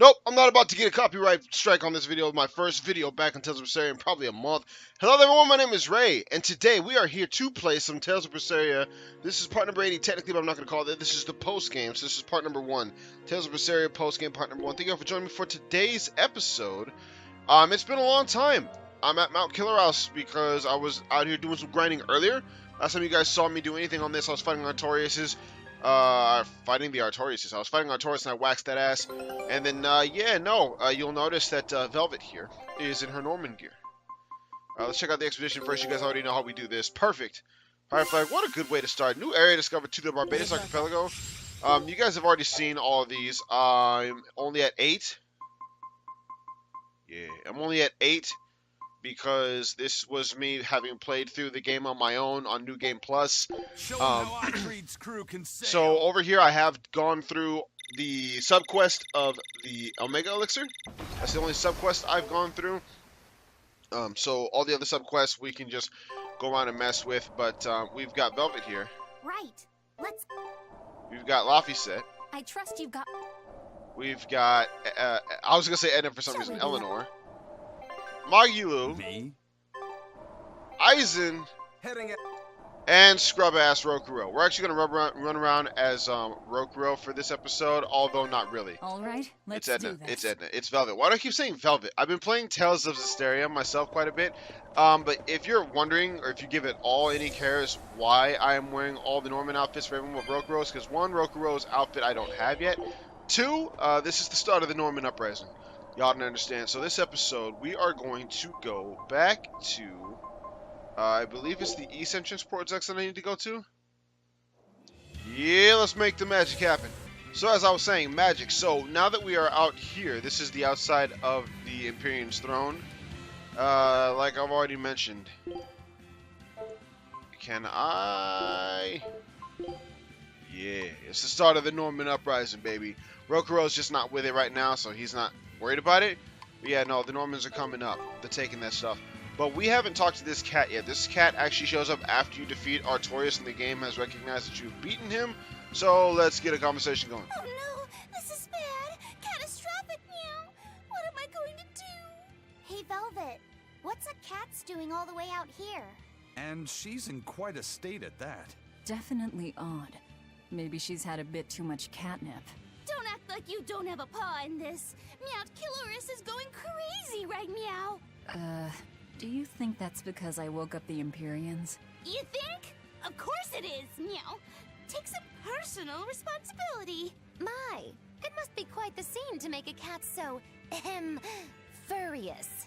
Nope, I'm not about to get a copyright strike on this video. My first video back on Tales of Berseria in probably a month. Hello everyone, my name is Ray, and today we are here to play some Tales of Berseria. This is part number 80, technically, but I'm not going to call it. This is the post-game, so this is part number 1. Tales of Berseria post-game, part number 1. Thank you all for joining me for today's episode. It's been a long time. I'm at Mount Killer House because I was out here doing some grinding earlier. Last time you guys saw me do anything on this, I was fighting Artorias. Fighting the Artorias. I was fighting Artorias and I waxed that ass. And then, you'll notice that Velvet here is in her Norman gear. Let's check out the expedition first. You guys already know how we do this. Perfect. Pirate flag. What a good way to start. New area discovered to the Barbados Archipelago. You guys have already seen all of these. I'm only at 8. Yeah, I'm only at 8. Because this was me having played through the game on my own on New Game Plus. So over here I have gone through the subquest of the Omega Elixir. That's the only subquest I've gone through. So all the other subquests we can just go around and mess with. But we've got Velvet here. Right. Let's. We've got Laphicet. I trust you've got. We've got. I was gonna say Edna for some reason. Eleanor. Magilu, me, Aizen, heading it, and scrub-ass Rokuro. We're actually going to run around as Rokuro for this episode, although not really. All right, let's It's Edna. do this. It's Edna. It's Velvet. Why do I keep saying Velvet? I've been playing Tales of Zestiria myself quite a bit, but if you're wondering, or if you give it all any cares, why I am wearing all the Norman outfits for everyone with Rokuro's, because one, Rokuro's outfit I don't have yet. Two, this is the start of the Norman Uprising. Y'all don't understand. So this episode, we are going to go back to, I believe it's the East Entrance Projects that I need to go to. Yeah, let's make the magic happen. So as I was saying, magic. So now that we are out here, this is the outside of the Imperium's throne. Like I've already mentioned. Can I? Yeah, it's the start of the Norman Uprising, baby. Rokuro's just not with it right now, so he's not worried about it. But yeah, no, the Normans are coming up. They're taking that stuff. But we haven't talked to this cat yet. This cat actually shows up after you defeat Artorias, and the game has recognized that you've beaten him. So let's get a conversation going. Oh no, this is bad. Catastrophic, meow. What am I going to do? Hey, Velvet. What's a cat's doing all the way out here? and she's in quite a state at that. Definitely odd. Maybe she's had a bit too much catnip. Don't act like you don't have a paw in this. Meow Killerus is going crazy right meow. Do you think that's because I woke up the Empyreans? You think? Of course it is, meow. Take some personal responsibility. My, it must be quite the scene to make a cat so, furious.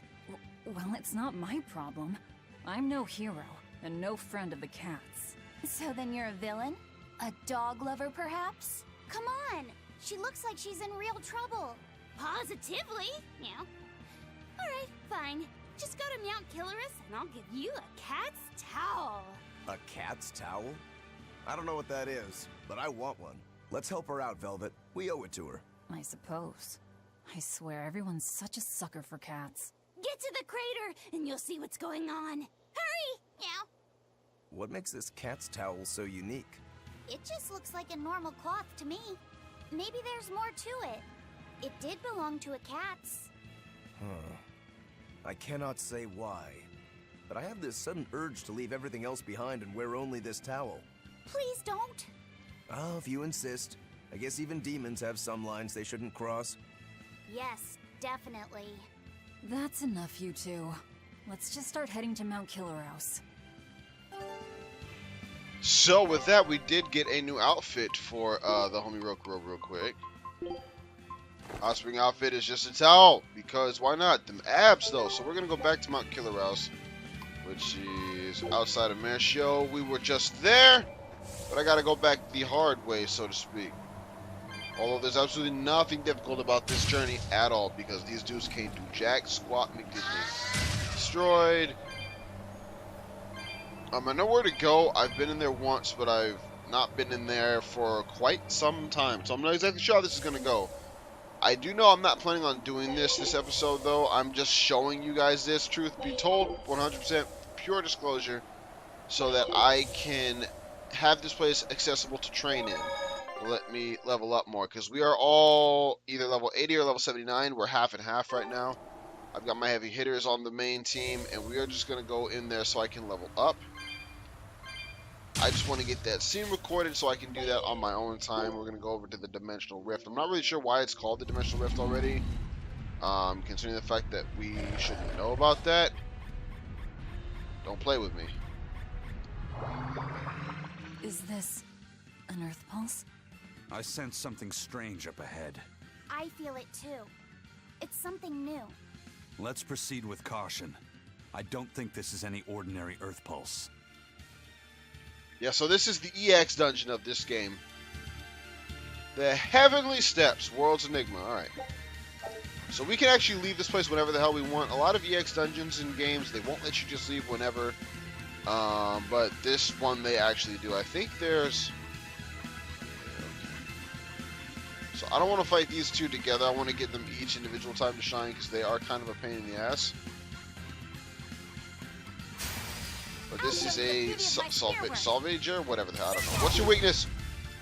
Well, it's not my problem. I'm no hero, and no friend of the cats. So then you're a villain? A dog lover, perhaps? Come on, she looks like she's in real trouble. Positively, meow. Alright, fine. Just go to Mount Killerus and I'll give you a cat's towel. A cat's towel? I don't know what that is, but I want one. Let's help her out, Velvet. We owe it to her. I suppose. I swear everyone's such a sucker for cats. Get to the crater and you'll see what's going on. Hurry! Meow. What makes this cat's towel so unique? It just looks like a normal cloth to me. Maybe there's more to it. It did belong to a cat's. Huh. I cannot say why, but I have this sudden urge to leave everything else behind and wear only this towel. Please don't. Oh, if you insist. I guess even demons have some lines they shouldn't cross. Yes, definitely. That's enough, you two. Let's just start heading to Mount Killerhouse. So with that, we did get a new outfit for the homie Rokuro real quick. Offspring outfit is just a towel, because why not? Them abs though. So we're gonna go back to Mount Killerhouse, which is outside of Mercio. We were just there, but I gotta go back the hard way, so to speak. Although there's absolutely nothing difficult about this journey at all, because these dudes can't do jack squat McDisney. Destroyed. I know where to go. I've been in there once, but I've not been in there for quite some time, so I'm not exactly sure how this is gonna go. I do know I'm not planning on doing this episode, though. I'm just showing you guys this, truth be told, 100% pure disclosure, so that I can have this place accessible to train in. will let me level up more, because we are all either level 80 or level 79. We're half and half right now. I've got my heavy hitters on the main team, and we are just going to go in there so I can level up. I just want to get that scene recorded so I can do that on my own time. We're going to go over to the Dimensional Rift. I'm not really sure why it's called the Dimensional Rift already, considering the fact that we shouldn't know about that. Don't play with me. Is this an Earth Pulse? I sense something strange up ahead. I feel it too. It's something new. Let's proceed with caution. I don't think this is any ordinary Earth Pulse. Yeah, so this is the EX dungeon of this game. The Heavenly Steps, World's Enigma. Alright. So we can actually leave this place whenever the hell we want. A lot of EX dungeons in games, they won't let you just leave whenever. But this one they actually do. I think there's... So I don't want to fight these two together. I want to give them each individual time to shine because they are kind of a pain in the ass. But this is a Salvager, whatever the hell, I don't know. What's your weakness?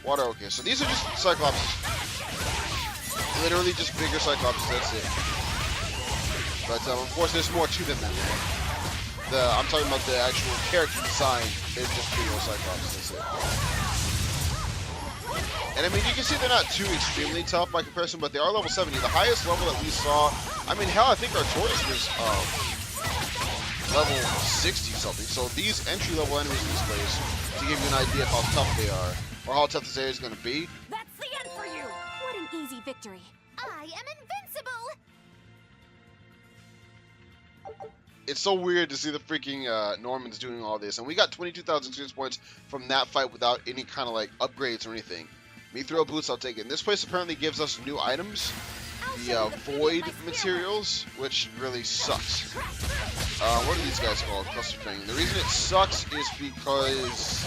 Water, okay. So these are just Cyclopses. Literally just bigger Cyclopses, that's it. But of course there's more to them than that. I'm talking about the actual character design. They're just bigger Cyclopses, that's it. And I mean, you can see they're not too extremely tough by comparison, but they are level 70. The highest level that we saw, I mean, hell, I think our tortoise was level 60 something. So these entry-level enemies in this place, to give you an idea of how tough they are, or how tough this area is going to be. That's the end for you! What an easy victory. I am invincible! It's so weird to see the freaking Normans doing all this. And we got 22,000 experience points from that fight without any kind of, like, upgrades or anything. Mithril boots, I'll take it. And this place apparently gives us new items. The void materials, which really sucks. What are these guys called? Cluster Fang. The reason it sucks is because...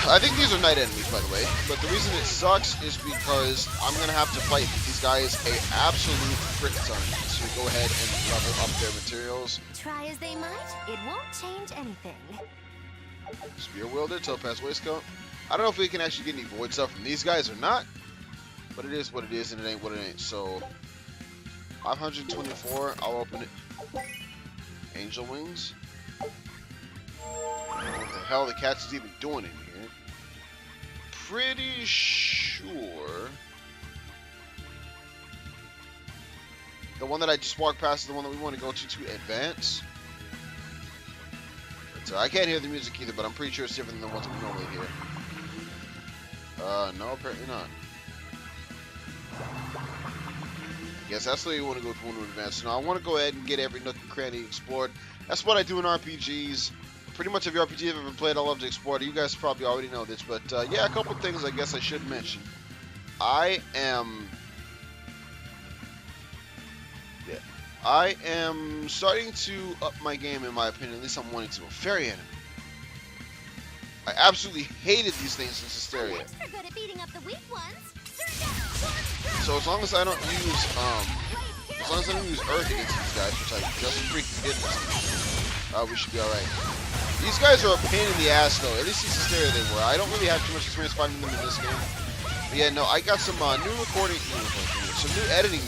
I think these are night enemies, by the way. But the reason it sucks is because I'm going to have to fight these guys a absolute frick ton. So go ahead and level up their materials. Try as they might, it won't change anything. Spear Wielder, Topaz Waistcoat. I don't know if we can actually get any void stuff from these guys or not. But it is what it is, and it ain't what it ain't. So, 524, I'll open it. Angel Wings. What the hell the cat's is even doing in here? Pretty sure the one that I just walked past is the one that we want to go to advance. But, I can't hear the music either, but I'm pretty sure it's different than the ones that we normally hear. No, apparently not. Yes, that's where you want to go if you want to advance. So now I want to go ahead and get every nook and cranny explored. That's what I do in RPGs. Pretty much every RPG I've ever played, I love to explore. You guys probably already know this, but yeah, a couple things I guess I should mention. I am starting to up my game, in my opinion. At least I'm wanting to. A fairy enemy. I absolutely hated these things in Berseria. Extra good at beating up the weak ones. So as long as I don't use Earth against these guys, which I just freaking did, we should be all right. These guys are a pain in the ass, though. At least in Berseria they were. I don't really have too much experience fighting them in this game. But yeah, no, I got some new editing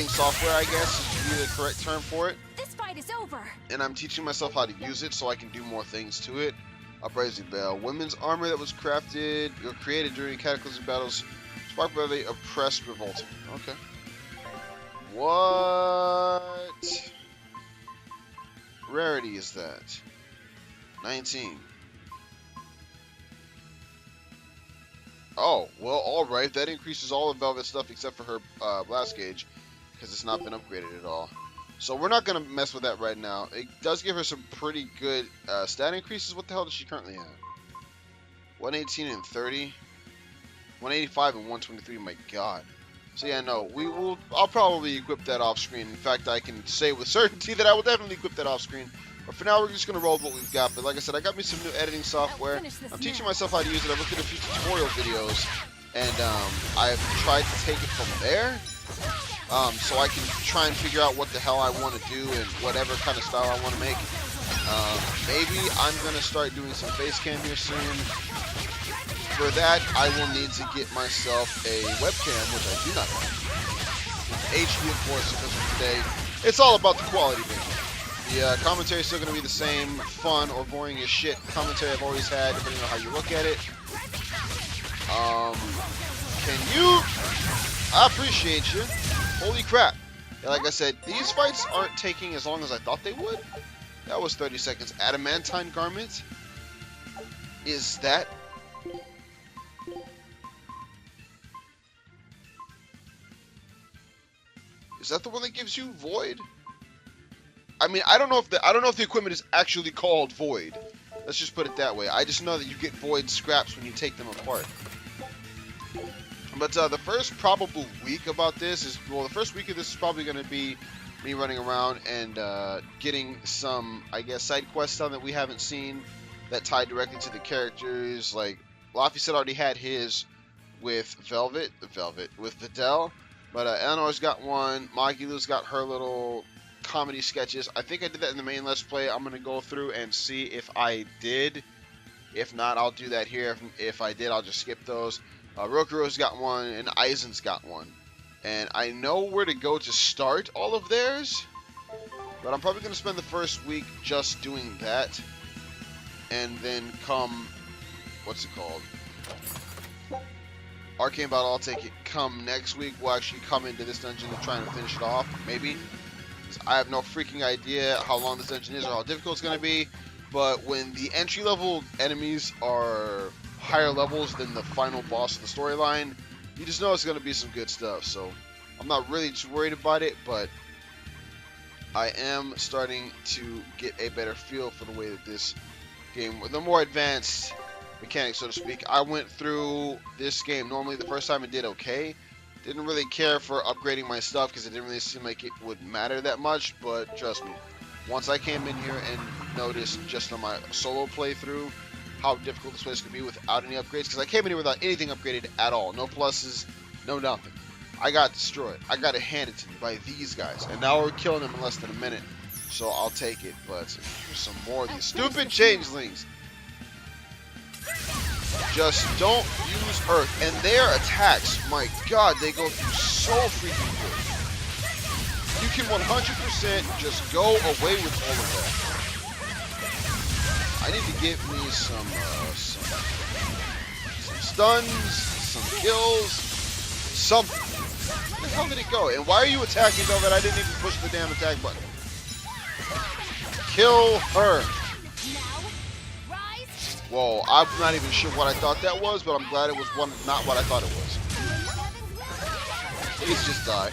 software, I guess is the correct term for it. This fight is over. And I'm teaching myself how to use it so I can do more things to it. Uprising Bell, women's armor that was crafted or created during cataclysmic battles, sparked by the oppressed revolt. Okay. What rarity is that? 19. Oh, well, alright. That increases all of Velvet stuff except for her blast gauge, because it's not been upgraded at all. So we're not going to mess with that right now. It does give her some pretty good stat increases. What the hell does she currently have? 118 and 30. 185 and 123, my god. So yeah, no, I'll probably equip that off screen. In fact, I can say with certainty that I will definitely equip that off screen. But for now, we're just going to roll with what we've got. But like I said, I got me some new editing software. I'm teaching myself how to use it. I've looked at a few tutorial videos, and I've tried to take it from there. So I can try and figure out what the hell I want to do and whatever kind of style I want to make. Maybe I'm gonna start doing some face cam here soon. For that, I will need to get myself a webcam, which I do not have. HD, of course, because of today. It's all about the quality, baby. The commentary is still gonna be the same fun or boring as shit commentary I've always had, depending on how you look at it. I appreciate you. Holy crap. Like I said, these fights aren't taking as long as I thought they would. That was 30 seconds. Adamantine garment? Is that... Is that the one that gives you void? I mean, I don't know if the equipment is actually called void. Let's just put it that way. I just know that you get void scraps when you take them apart. But the first probable week about this is, well, the first week of this is probably going to be me running around and getting some, I guess, side quests done that we haven't seen that tie directly to the characters. Like, Laufey already had his with with Videl. But Eleanor's got one. Magilu's got her little comedy sketches. I think I did that in the main Let's Play. I'm going to go through and see if I did. If not, I'll do that here. If I did, I'll just skip those. Rokuro's got one, and Aizen's got one. And I know where to go to start all of theirs. But I'm probably going to spend the first week just doing that. And then come... What's it called? Arcane Battle, I'll take it. Come next week, we'll actually come into this dungeon and try and finish it off. Maybe. I have no freaking idea how long this dungeon is or how difficult it's going to be. But when the entry-level enemies are higher levels than the final boss of the storyline, you just know it's going to be some good stuff. So I'm not really too worried about it, but I am starting to get a better feel for the way that this game, the more advanced mechanics, so to speak. I went through this game normally the first time and did okay. Didn't really care for upgrading my stuff because it didn't really seem like it would matter that much, but trust me, once I came in here and noticed just on my solo playthrough how difficult this place could be without any upgrades, because I came in here without anything upgraded at all. No pluses, no nothing. I got destroyed. I got it handed to me by these guys, and now we're killing them in less than a minute, so I'll take it. But there's some more of these stupid changelings. Just don't use Earth, and their attacks, my god, they go through so freaking good. You can 100% just go away with all of that. I need to get me some stuns, some kills, something. Where the hell did it go? And why are you attacking Velvet? I didn't even push the damn attack button. Kill her. Whoa, I'm not even sure what I thought that was, but I'm glad it was not what I thought it was. Please just die.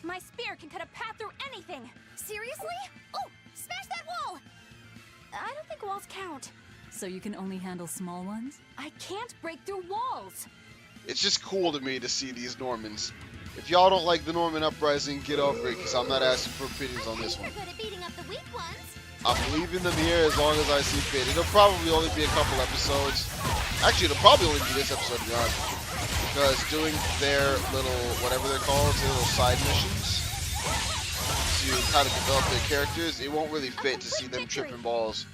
My spear can cut a path through anything. Seriously? Oh, smash that wall! I don't think walls count. So you can only handle small ones? I can't break through walls. It's just cool to me to see these Normans. If y'all don't like the Norman Uprising, get over it, because I'm not asking for opinions on this one. You're good at beating up the weak ones. I'm leaving them here as long as I see fit. It'll probably only be a couple episodes. Actually, it'll probably only be this episode, to be honest with you. Because doing their little, whatever they're called, their little side missions to kind of develop their characters, it won't really fit to see them tripping balls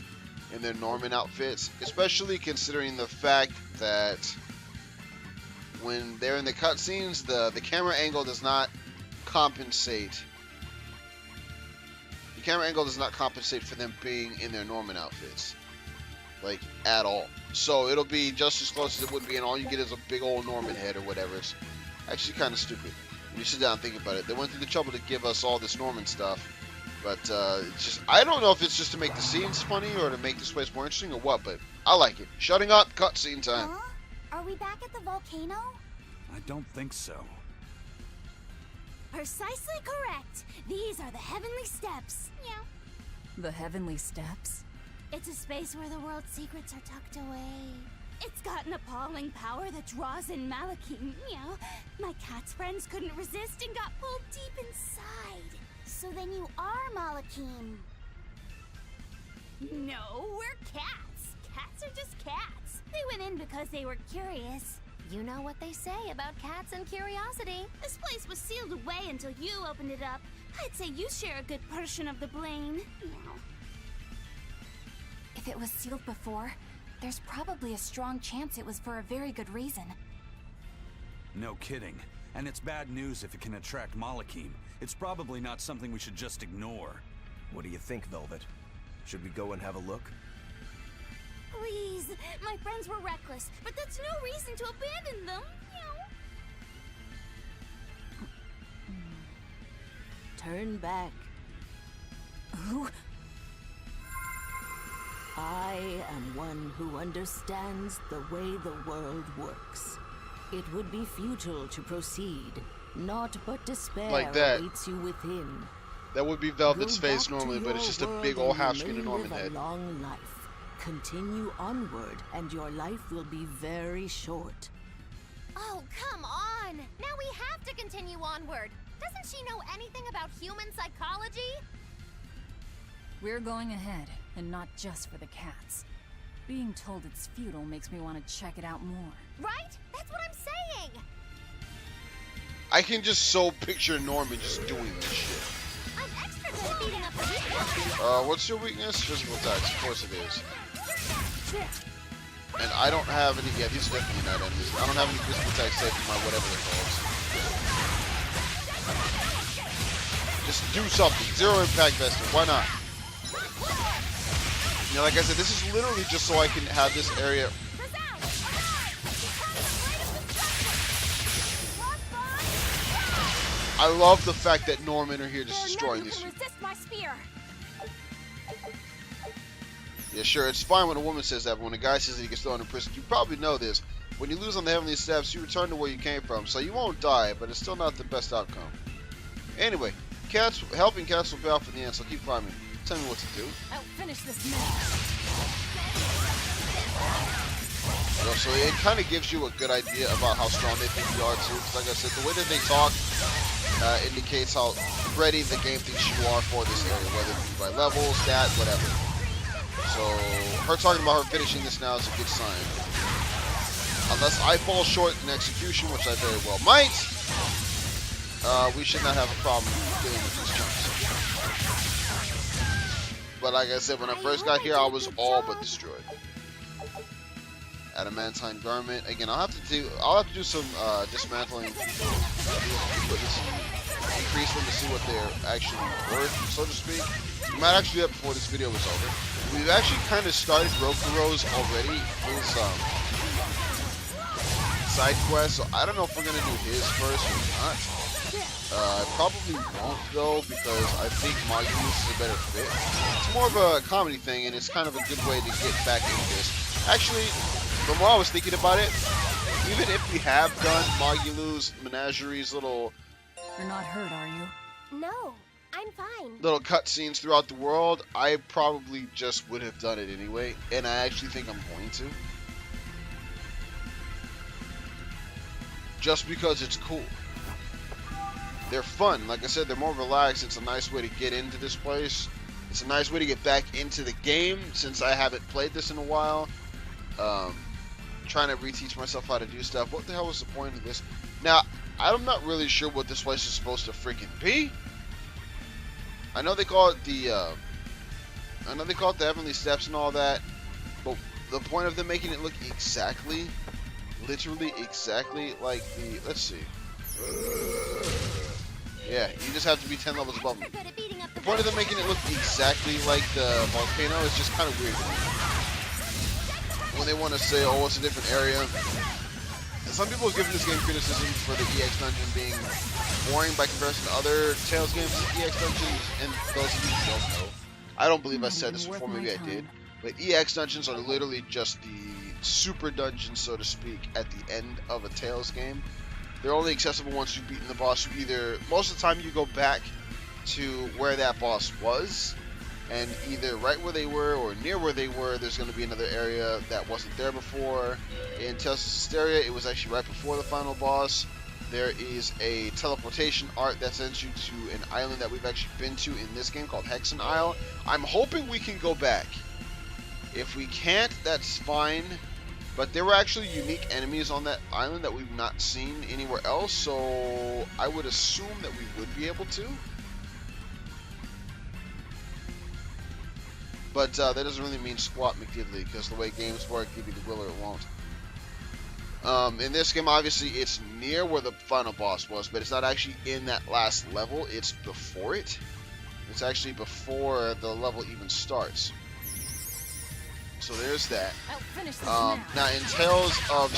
in their Norman outfits. Especially considering the fact that when they're in the cutscenes, the camera angle does not compensate. The camera angle does not compensate for them being in their Norman outfits, like at all. So it'll be just as close as it would be, and all you get is a big old Norman head or whatever. It's actually kind of stupid when you sit down and think about it. They went through the trouble to give us all this Norman stuff, but it's just, I don't know if it's just to make the scenes funny or to make this place more interesting or what, but I like it. Shutting up, cutscene time. Huh? Are we back at the volcano? I don't think so. Precisely correct. These are the heavenly steps. Yeah. The heavenly steps? It's a space where the world's secrets are tucked away. It's got an appalling power that draws in Malakim. My cat's friends couldn't resist and got pulled deep inside. So then you are Malakim. No, we're cats. Cats are just cats. They went in because they were curious. You know what they say about cats and curiosity. This place was sealed away until you opened it up. I'd say you share a good portion of the blame. Meow. If it was sealed before, there's probably a strong chance it was for a very good reason. No kidding. And it's bad news if it can attract Malakim. It's probably not something we should just ignore. What do you think, Velvet? Should we go and have a look? Please, my friends were reckless, but that's no reason to abandon them. Meow. Turn back. Who? I am one who understands the way the world works. It would be futile to proceed. Naught but despair Like that. awaits you within. That would be Velvet's Go face back to normally, but it's your just a world big old and you half-screen may of Norman live head. a long life. Continue onward, and your life will be very short. Oh, come on! Now we have to continue onward. Doesn't she know anything about human psychology? We're going ahead, and not just for the cats. Being told it's futile makes me want to check it out more. Right? That's what I'm saying! I can just so picture Norman just doing this shit. I'm extra good at beating up the weak What's your weakness? Physical attacks. Of course it is. And I don't have any. Yeah, these are definitely not enemies. I don't have any physical attacks saved from my whatever they're called. Just do something. Zero impact vested. Why not? You know, like I said, this is literally just so I can have this area. I love the fact that Norman are here just destroying these people. Resist my spear. Yeah, sure, it's fine when a woman says that, but when a guy says that he gets thrown in prison, you probably know this. When you lose on the Heavenly Steps, you return to where you came from, so you won't die, but it's still not the best outcome. Anyway, helping cats will pay off in the end, so keep climbing. Tell me what to do. I'll finish this mess. So it kind of gives you a good idea about how strong they think you are, too, because like I said, the way that they talk indicates how ready the game thinks you are for this area, whether it be by levels, stat, whatever. So, her talking about her finishing this now is a good sign. Unless I fall short in execution, which I very well might, we should not have a problem dealing with these chunks. But like I said, when I first got here, I was all but destroyed. Adamantine garment. Again, I'll have to do some dismantling. Increase them to see what they're actually worth, so to speak. We might actually do that before this video is over. We've actually kind of started Rokuro's already, his side quest, so I don't know if we're gonna do his first or not. I probably won't though, because I think Magnus is a better fit. It's more of a comedy thing, and it's kind of a good way to get back into this. Actually, from what I was thinking about it, even if we have done Magulu's Menagerie's little You're not hurt, are you? No, I'm fine. little cutscenes throughout the world, I probably just would have done it anyway, and I actually think I'm going to. Just because it's cool. They're fun. Like I said, they're more relaxed. It's a nice way to get into this place. It's a nice way to get back into the game since I haven't played this in a while. Trying to reteach myself how to do stuff. What the hell was the point of this? Now, I'm not really sure what this place is supposed to freaking be. I know they call it the Heavenly Steps and all that, but the point of them making it look exactly, literally exactly like the, let's see. Yeah, you just have to be 10 levels above me. The point of them making it look exactly like the volcano is just kind of weird to me. When they want to say, oh, it's a different area. Some people have given this game criticism for the EX dungeon being boring by comparison to other Tales games. EX dungeons, and those of you who don't know, I don't believe I said this before, maybe I did, but EX dungeons are literally just the super dungeons, so to speak, at the end of a Tales game. They're only accessible once you've beaten the boss. You either, most of the time you go back to where that boss was, and either right where they were or near where they were, there's going to be another area that wasn't there before. In Tales of Berseria, it was actually right before the final boss. There is a teleportation art that sends you to an island that we've actually been to in this game called Hexen Isle. I'm hoping we can go back. If we can't, that's fine. But there were actually unique enemies on that island that we've not seen anywhere else, so I would assume that we would be able to. But that doesn't really mean squat McDiddly, because the way games work, give you the will or it won't. In this game, obviously, it's near where the final boss was, but it's not actually in that last level. It's before it. It's actually before the level even starts. So there's that. I'll finish this Now, in Tales of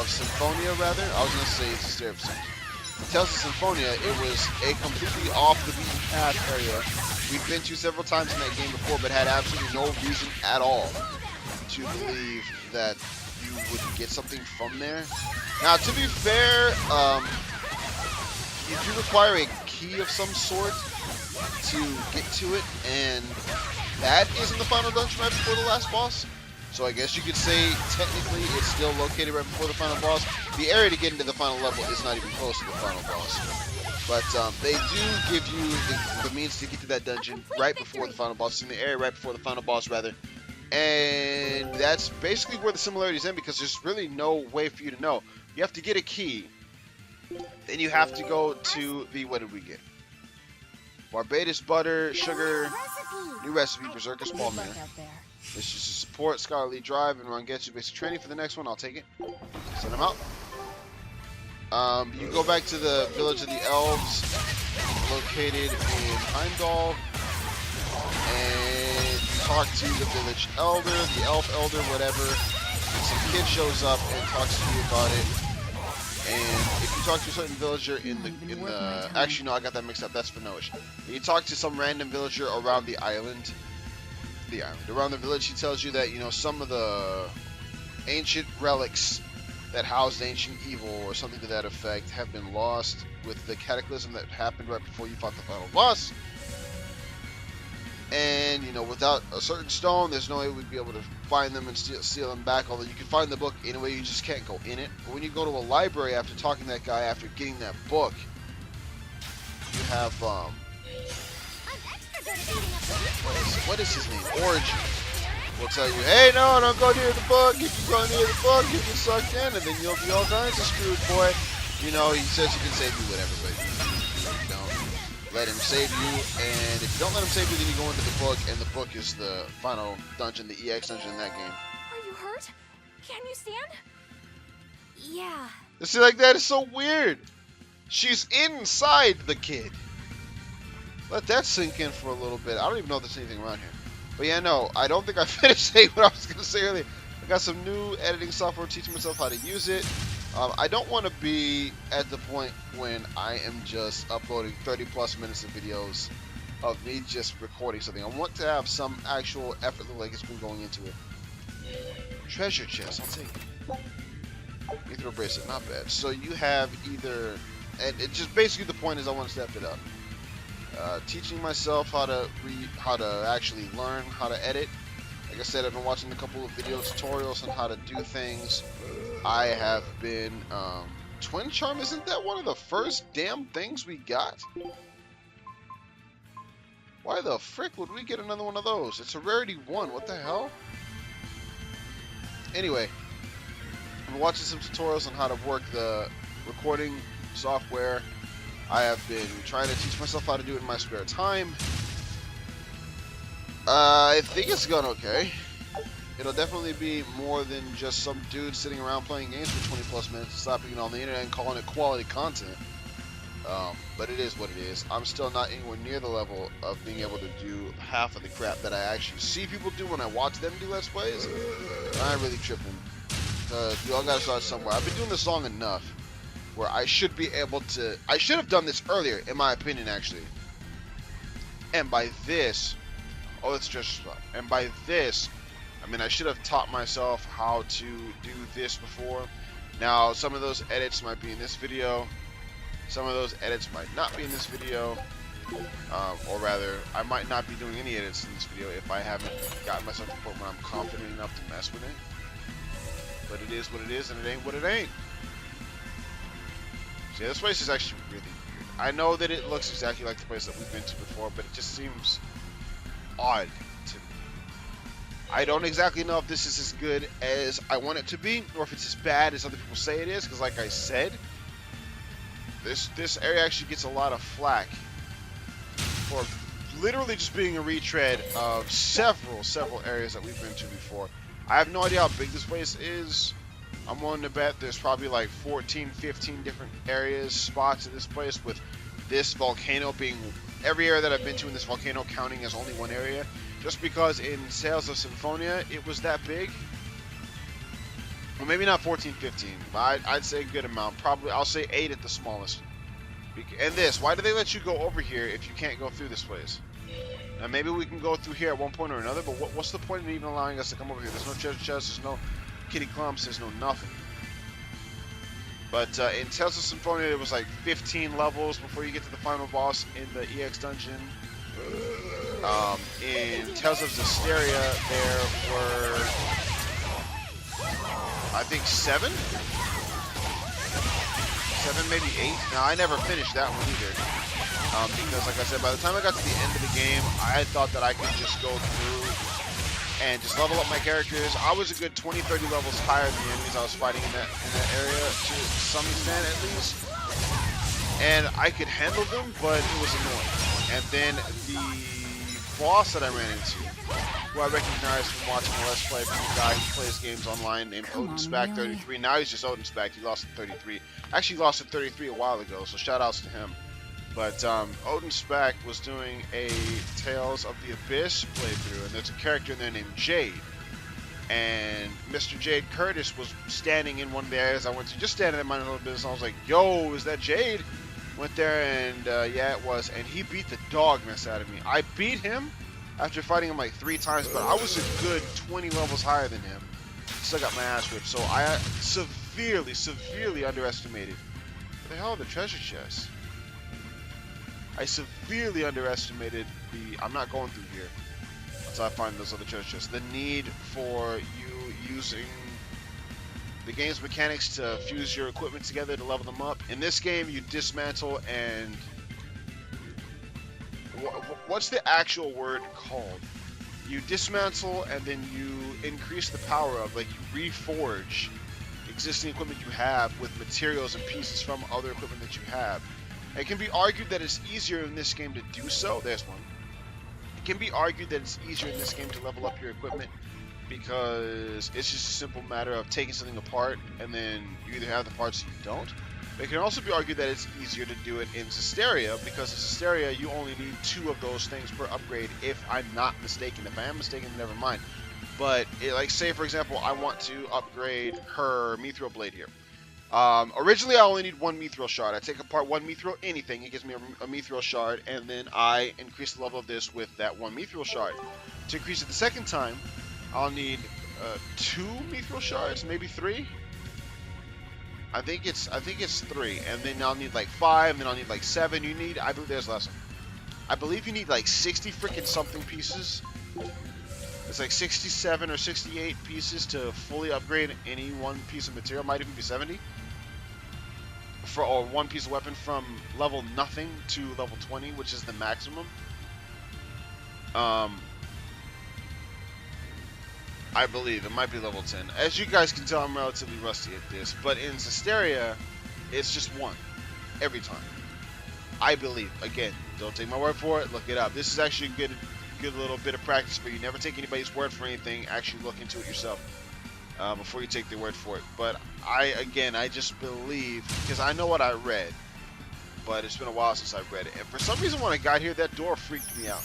Symphonia, rather, I was going to say it's Stereo. In Tales of Symphonia, it was a completely off the beaten path area we've been to several times in that game before, but had absolutely no reason at all to believe that you would get something from there. Now, to be fair, you do require a key of some sort to get to it, and that is in the final dungeon right before the last boss. So I guess you could say technically it's still located right before the final boss. The area to get into the final level is not even close to the final boss. But they do give you the means to get to that dungeon right before the final boss, in the area right before the final boss, rather. And that's basically where the similarities end, because there's really no way for you to know. You have to get a key. Then you have to go to the, what did we get? Barbados butter, sugar, new recipe, Berserker Spawn Man. This is to support Scholarly Drive and Rangetsu basic training for the next one. I'll take it. Send them out. You go back to the village of the elves, located in Heimdall, and you talk to the village elder, the elf elder, whatever. And some kid shows up and talks to you about it. And if you talk to a certain villager actually no, I got that mixed up. That's for Noish. You talk to some random villager around the island. Around the village, he tells you that, you know, some of the ancient relics that housed ancient evil or something to that effect have been lost with the cataclysm that happened right before you fought the final boss. And, you know, without a certain stone, there's no way we'd be able to find them and steal them back. Although you can find the book anyway, you just can't go in it. But when you go to a library after talking to that guy, after getting that book, you have, what is his name? Origin. We'll tell you, hey, no, don't go near the book. If you go near the book, you get sucked in, and then you'll be all kinds of screwed, boy. You know, he says he can save you, whatever, but you don't let him save you. And if you don't let him save you, then you go into the book, and the book is the final dungeon, the EX dungeon in that game. Are you hurt? Can you stand? Yeah. See, like, that is so weird. She's inside the kid. Let that sink in for a little bit. I don't even know if there's anything around here. But yeah, no, I don't think I finished saying what I was going to say earlier. I got some new editing software, teaching myself how to use it. I don't want to be at the point when I am just uploading 30 plus minutes of videos of me just recording something. I want to have some actual effort, like it's been going into it. Treasure chest, I'll take it. Mithril bracelet, not bad. So you have either, and it just basically the point is I want to step it up. Teaching myself how to actually learn how to edit. Like I said, I've been watching a couple of video tutorials on how to do things. I have been Twin Charm. Isn't that one of the first damn things we got? Why the frick would we get another one of those? It's a rarity 1. What the hell? Anyway, I'm watching some tutorials on how to work the recording software. I have been trying to teach myself how to do it in my spare time. I think it's gone okay. It'll definitely be more than just some dude sitting around playing games for 20 plus minutes, stopping it on the internet and calling it quality content. But it is what it is. I'm still not anywhere near the level of being able to do half of the crap that I actually see people do when I watch them do Let's Plays. I'm really tripping. You all gotta start somewhere. I've been doing this long enough where I should be able to... I should have done this earlier, in my opinion, actually. And by this... Oh, it's just... And by this, I mean, I should have taught myself how to do this before. Now, some of those edits might be in this video. Some of those edits might not be in this video. Or rather, I might not be doing any edits in this video if I haven't gotten myself to the point where I'm confident enough to mess with it. But it is what it is, and it ain't what it ain't. Yeah, this place is actually really weird. I know that it looks exactly like the place that we've been to before, but it just seems odd to me. I don't exactly know if this is as good as I want it to be, or if it's as bad as other people say it is, because like I said, this area actually gets a lot of flack for literally just being a retread of several areas that we've been to before. I have no idea how big this place is. I'm willing to bet there's probably like 14, 15 different areas, spots in this place, with this volcano being every area that I've been to in this volcano counting as only one area, just because in Tales of Symphonia it was that big. Well, maybe not 14, 15, but I'd say a good amount. Probably, I'll say 8 at the smallest. And this, why do they let you go over here if you can't go through this place? Now, maybe we can go through here at one point or another, but what's the point in even allowing us to come over here? There's no treasure chest, there's no kitty clumps, there's no nothing. But in Tales of Symphonia, it was like 15 levels before you get to the final boss in the EX dungeon. In Tales of Berseria, there were, I think, 7, maybe 8. Now, I never finished that one either. Because, like I said, by the time I got to the end of the game, I thought that I could just go through and just level up my characters. I was a good 20, 30 levels higher than the enemies I was fighting in that area, to some extent at least. And I could handle them, but it was annoying. And then the boss that I ran into, who I recognized from watching a Let's Play from a guy who plays games online named OdinSpack33. Now he's just OdinSpack. He lost at 33. Actually lost at 33 a while ago, so shout outs to him. But OdinSpack was doing a Tales of the Abyss playthrough, and there's a character in there named Jade. And Mr. Jade Curtis was standing in one of the areas I went to, just standing in my little business. I was like, yo, is that Jade? Went there, and yeah, it was. And he beat the dog mess out of me. I beat him after fighting him like 3 times, but I was a good 20 levels higher than him. Still got my ass whipped. So I severely underestimated. What the hell are the treasure chests? I severely underestimated the, I'm not going through here until I find those other treasure chests, the need for you using the game's mechanics to fuse your equipment together to level them up. In this game, you dismantle and, what's the actual word called? You dismantle and then you increase the power of, like, you reforge existing equipment you have with materials and pieces from other equipment that you have. It can be argued that it's easier in this game to do so. There's one. It can be argued that it's easier in this game to level up your equipment because it's just a simple matter of taking something apart and then you either have the parts or you don't. But it can also be argued that it's easier to do it in Berseria because in Berseria you only need 2 of those things per upgrade if I'm not mistaken. If I am mistaken, never mind. But like, say for example, I want to upgrade her Mithril Blade here. Originally I only need 1 Mithril shard. I take apart 1 Mithril anything, it gives me a Mithril shard, and then I increase the level of this with that 1 Mithril shard. To increase it the second time, I'll need 2 Mithril shards, maybe 3. I think it's 3, and then I'll need like 5, and then I'll need like 7. You need, I believe there's less. I believe you need like 60 freaking something pieces. It's like 67 or 68 pieces to fully upgrade any one piece of material. Might even be 70. Or one piece of weapon from level nothing to level 20, which is the maximum. I believe it might be level 10. As you guys can tell, I'm relatively rusty at this, but in Berseria, it's just 1 every time. I believe. Again, don't take my word for it. Look it up. This is actually a good little bit of practice for you. Never take anybody's word for anything. Actually look into it yourself before you take their word for it. But I just believe, because I know what I read, but it's been a while since I've read it. And for some reason when I got here, that door freaked me out.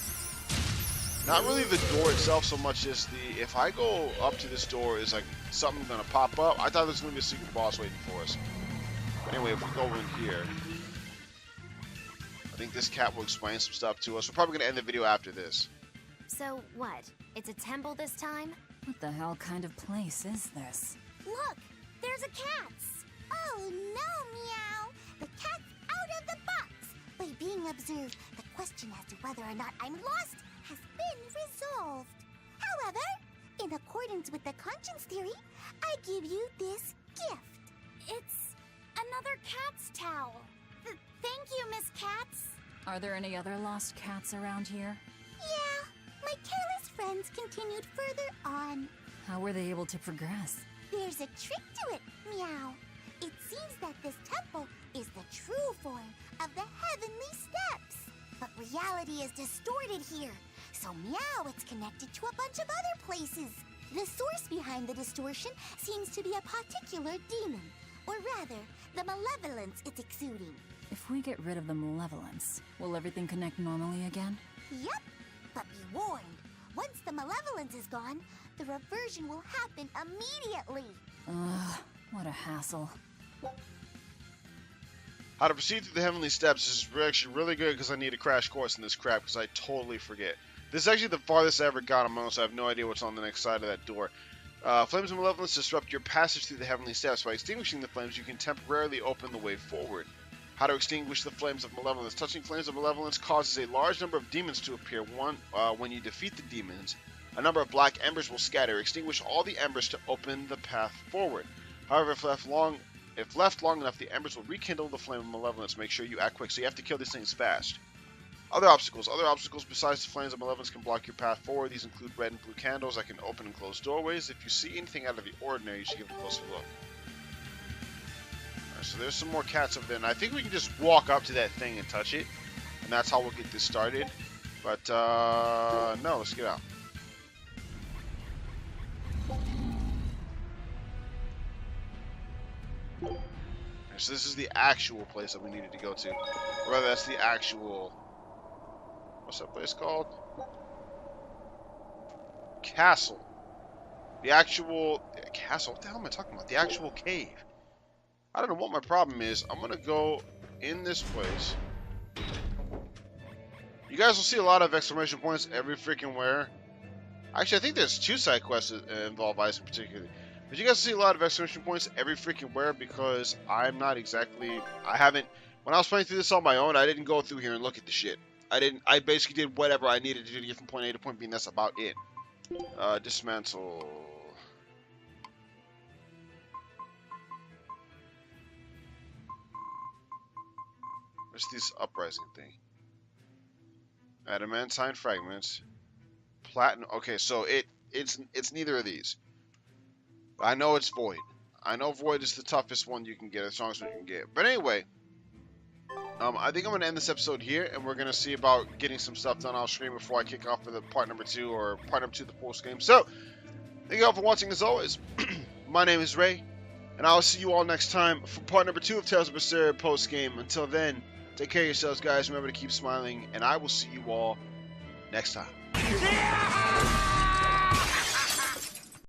Not really the door itself so much as the, if I go up to this door, is like something gonna pop up. I thought there was gonna be a secret boss waiting for us. But anyway, if we go in here, I think this cat will explain some stuff to us. We're probably gonna end the video after this. So what? It's a temple this time? What the hell kind of place is this? Look! There's a cat's! Oh no, Meow! The cat's out of the box! By being observed, the question as to whether or not I'm lost has been resolved. However, in accordance with the conscience theory, I give you this gift. It's another cat's towel. Thank you, Miss Cats. Are there any other lost cats around here? Yeah, my careless friends continued further on. How were they able to progress? There's a trick to it, Meow. It seems that this temple is the true form of the heavenly steps. But reality is distorted here. So meow, it's connected to a bunch of other places. The source behind the distortion seems to be a particular demon. Or rather, the malevolence it's exuding. If we get rid of the malevolence, will everything connect normally again? Yep, but be warned. Once the malevolence is gone, the reversion will happen immediately. Ugh, what a hassle. How to proceed through the heavenly steps is actually really good because I need a crash course in this crap because I totally forget. This is actually the farthest I ever got among us. I have no idea what's on the next side of that door. Flames of Malevolence disrupt your passage through the heavenly steps. By extinguishing the flames, you can temporarily open the way forward. How to extinguish the flames of malevolence. Touching flames of malevolence causes a large number of demons to appear. When you defeat the demons, a number of black embers will scatter. Extinguish all the embers to open the path forward. However, if left long enough, the embers will rekindle the flame of malevolence. Make sure you act quick. So you have to kill these things fast. Other obstacles. Other obstacles besides the flames of malevolence can block your path forward. These include red and blue candles that can open and close doorways. If you see anything out of the ordinary, you should give it a closer look. Alright, so there's some more cats over there, and I think we can just walk up to that thing and touch it, and that's how we'll get this started. But no, let's get out. So this is the actual place that we needed to go to, or rather, that's the actual. What's that place called? Castle. The actual castle. What the hell am I talking about? The actual cave. I don't know what my problem is. I'm gonna go in this place. You guys will see a lot of exclamation points every freaking where. Actually, I think there's 2 side quests that involve ice in particular. But you guys see a lot of exclamation points every freaking where because I'm not exactly. I haven't. When I was playing through this on my own, I didn't go through here and look at the shit. I basically did whatever I needed to do to get from point A to point B, and that's about it. Dismantle. What's this uprising thing? Adamantine fragments. Platinum. Okay, so it's neither of these. I know it's Void. I know Void is the toughest one you can get, the strongest one you can get. But anyway. I think I'm going to end this episode here, and we're going to see about getting some stuff done off screen before I kick off for the part number 2, or part number 2 of the post game. So, thank you all for watching as always. My name is Ray, and I'll see you all next time for part number 2 of Tales of Berseria post game. Until then, take care of yourselves, guys. Remember to keep smiling, and I will see you all next time.